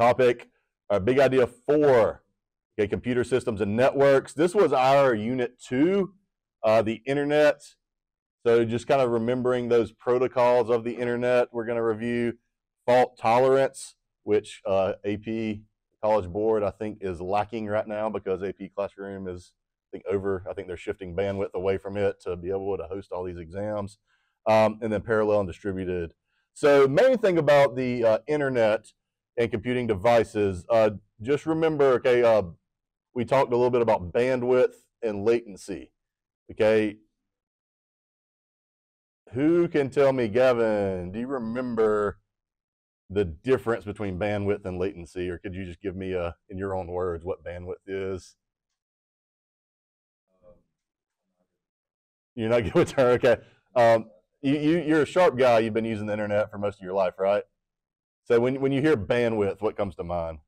topic. Our big idea 4, okay, computer systems and networks. This was our unit 2, the internet. So just kind of remembering those protocols of the internet. We're going to review fault tolerance, which AP College Board I think is lacking right now because AP Classroom is I think they're shifting bandwidth away from it to be able to host all these exams. And then parallel and distributed. So main thing about the internet and computing devices, just remember, okay, we talked a little bit about bandwidth and latency, okay? Who can tell me, Gavin, do you remember the difference between bandwidth and latency, or could you just give me, in your own words, what bandwidth is? You're not good with her, okay. You're a sharp guy. You've been using the internet for most of your life, right? So when you hear bandwidth, what comes to mind?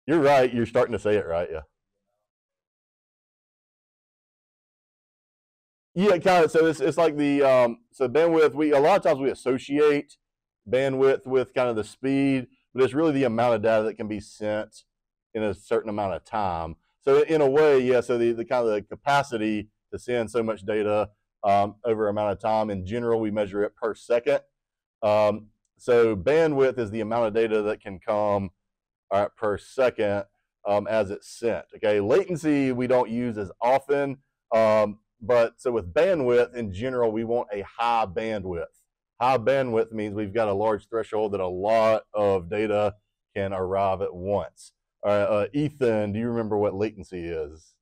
You're right. You're starting to say it right, yeah. Yeah, kind of. So it's like the so bandwidth. A lot of times we associate bandwidth with kind of the speed, but it's really the amount of data that can be sent in a certain amount of time. So in a way, yeah. So the kind of the capacity to send so much data over amount of time. In general, we measure it per second. So bandwidth is the amount of data that can come per second as it's sent. Okay, latency we don't use as often. But so with bandwidth, in general, we want a high bandwidth. High bandwidth means we've got a large threshold that a lot of data can arrive at once. All right, Ethan, do you remember what latency is?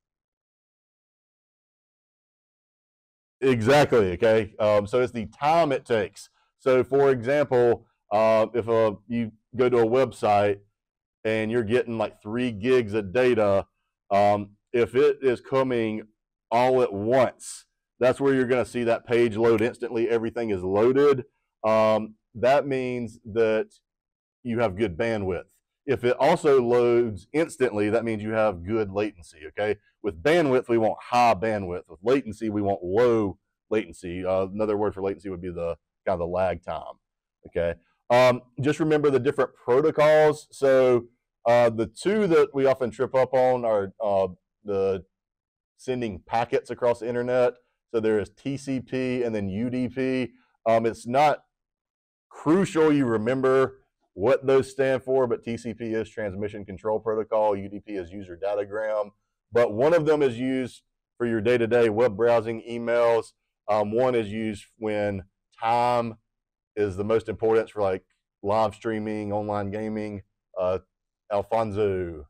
Exactly, okay. So it's the time it takes. So for example, if you go to a website and you're getting like 3 gigs of data, if it is coming all at once, that's where you're going to see that page load instantly. Everything is loaded. That means that you have good bandwidth. If it also loads instantly, that means you have good latency, okay? With bandwidth, we want high bandwidth. With latency, we want low latency. Another word for latency would be the kind of the lag time, okay? Just remember the different protocols. So the 2 that we often trip up on are the sending packets across the internet. So there is TCP and then UDP. It's not crucial you remember what those stand for, but TCP is Transmission Control Protocol, UDP is User Datagram. But one of them is used for your day-to-day web browsing, emails. One is used when time is the most important for like live streaming, online gaming. Alfonso,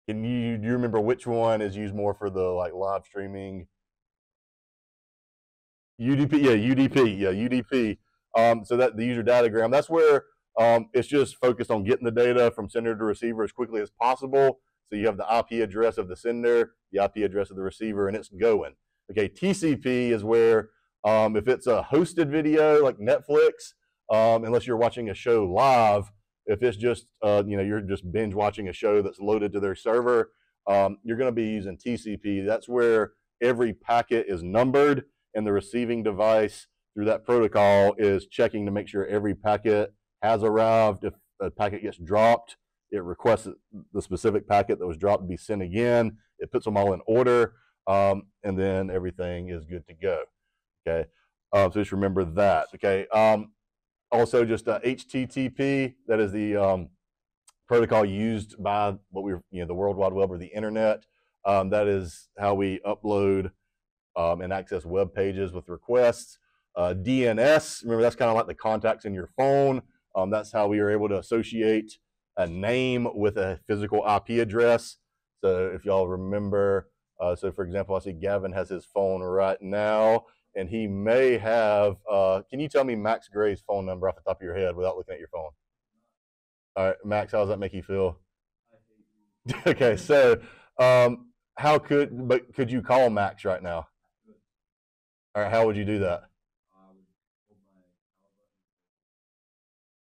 do you remember which one is used more for the like live streaming? UDP, yeah, UDP. So that the user datagram, that's where it's just focused on getting the data from sender to receiver as quickly as possible. So you have the IP address of the sender, the IP address of the receiver, and it's going. Okay, TCP is where if it's a hosted video like Netflix, unless you're watching a show live, if it's just you're just binge watching a show that's loaded to their server, you're going to be using TCP. That's where every packet is numbered, and the receiving device through that protocol is checking to make sure every packet has arrived. If a packet gets dropped, it requests the specific packet that was dropped to be sent again. It puts them all in order, and then everything is good to go. Okay, so just remember that. Okay. Also, just HTTP. That is the protocol used by the World Wide Web or the internet. That is how we upload and access web pages with requests. DNS. Remember, that's kind of like the contacts in your phone. That's how we are able to associate a name with a physical IP address. So if y'all remember, so for example, I see Gavin has his phone right now, and he may have, can you tell me Max Gray's phone number off the top of your head without looking at your phone? All right, Max, how does that make you feel? Okay, so could you call Max right now? All right, how would you do that?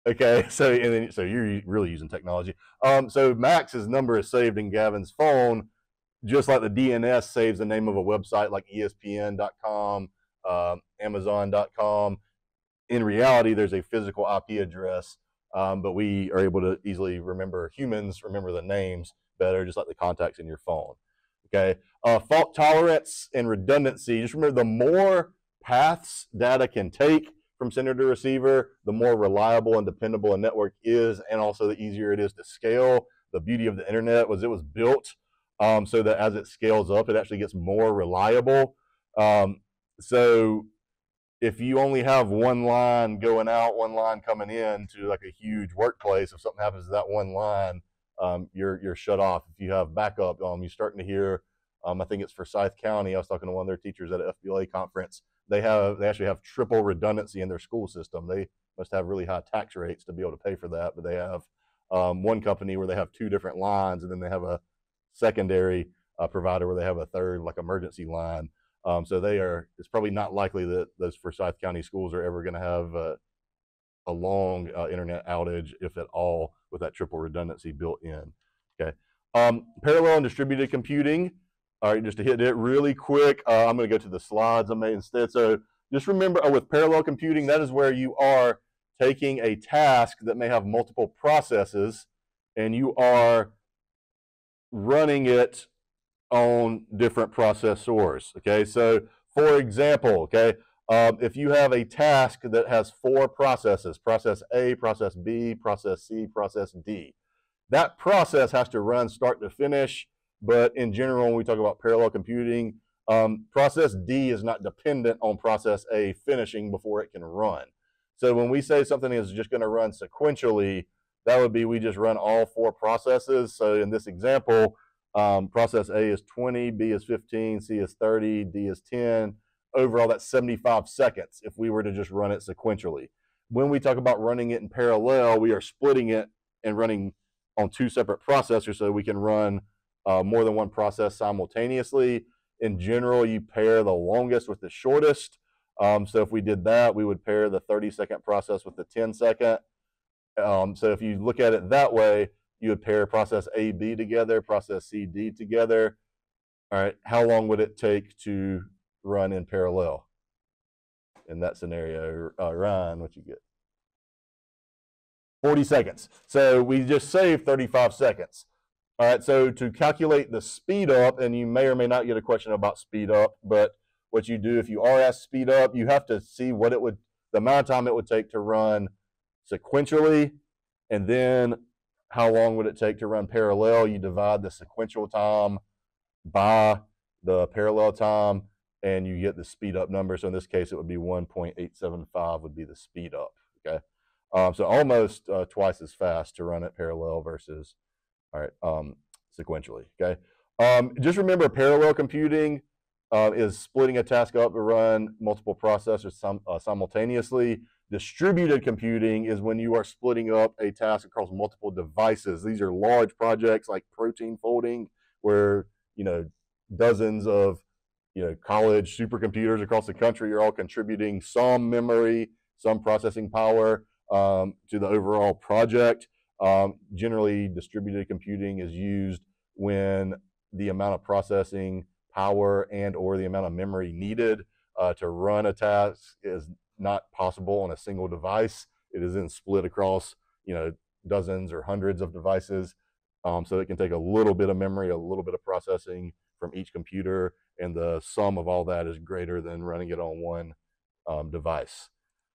Okay, so you're really using technology. So Max's number is saved in Gavin's phone, just like the DNS saves the name of a website like ESPN.com, Amazon.com. in reality, there's a physical IP address, but we are able to easily remember, humans remember the names better, just like the contacts in your phone. Okay, fault tolerance and redundancy. Just remember, the more paths data can take from sender to receiver, the more reliable and dependable a network is, and also the easier it is to scale. The beauty of the internet was it was built so that as it scales up, it actually gets more reliable. So if you only have one line going out, one line coming in to like a huge workplace, if something happens to that one line, you're shut off. If you have backup, you're starting to hear, I think it's for Forsyth County. I was talking to one of their teachers at an FBLA conference. They actually have triple redundancy in their school system. They must have really high tax rates to be able to pay for that, but they have one company where they have 2 different lines, and then they have a secondary provider where they have a third, like, emergency line. So it's probably not likely that those Forsyth County schools are ever going to have a long internet outage, if at all, with that triple redundancy built in. Okay. Parallel and distributed computing. All right, just to hit it really quick, I'm going to go to the slides I made instead. So just remember, with parallel computing, that is where you are taking a task that may have multiple processes, and you are running it on different processors. Okay, so for example, okay, if you have a task that has 4 processes, process A, process B, process C, process D, that process has to run start to finish. But in general, when we talk about parallel computing, process D is not dependent on process A finishing before it can run. So when we say something is just going to run sequentially, that would be we just run all 4 processes. So in this example, process A is 20, B is 15, C is 30, D is 10. Overall, that's 75 seconds if we were to just run it sequentially. When we talk about running it in parallel, we are splitting it and running on 2 separate processors so we can run more than one process simultaneously. In general, you pair the longest with the shortest. So if we did that, we would pair the 30-second process with the 10-second. So if you look at it that way, you would pair process A, B together, process C, D together. All right, how long would it take to run in parallel in that scenario? Ryan, what you get? 40 seconds. So we just saved 35 seconds. All right, so to calculate the speed up, and you may or may not get a question about speed up, but what you do if you are asked speed up, you have to see what the amount of time it would take to run sequentially, and then how long would it take to run parallel. You divide the sequential time by the parallel time, and you get the speed up number. So in this case, it would be 1.875 would be the speed up, okay? So almost twice as fast to run it parallel versus, all right, sequentially, okay? Just remember, parallel computing is splitting a task up to run multiple processors simultaneously. Distributed computing is when you are splitting up a task across multiple devices. These are large projects like protein folding, where, dozens of, college supercomputers across the country are all contributing some memory, some processing power to the overall project. Generally, distributed computing is used when the amount of processing power and or the amount of memory needed to run a task is not possible on a single device. It is then split across, dozens or hundreds of devices. So it can take a little bit of memory, a little bit of processing from each computer, and the sum of all that is greater than running it on one device.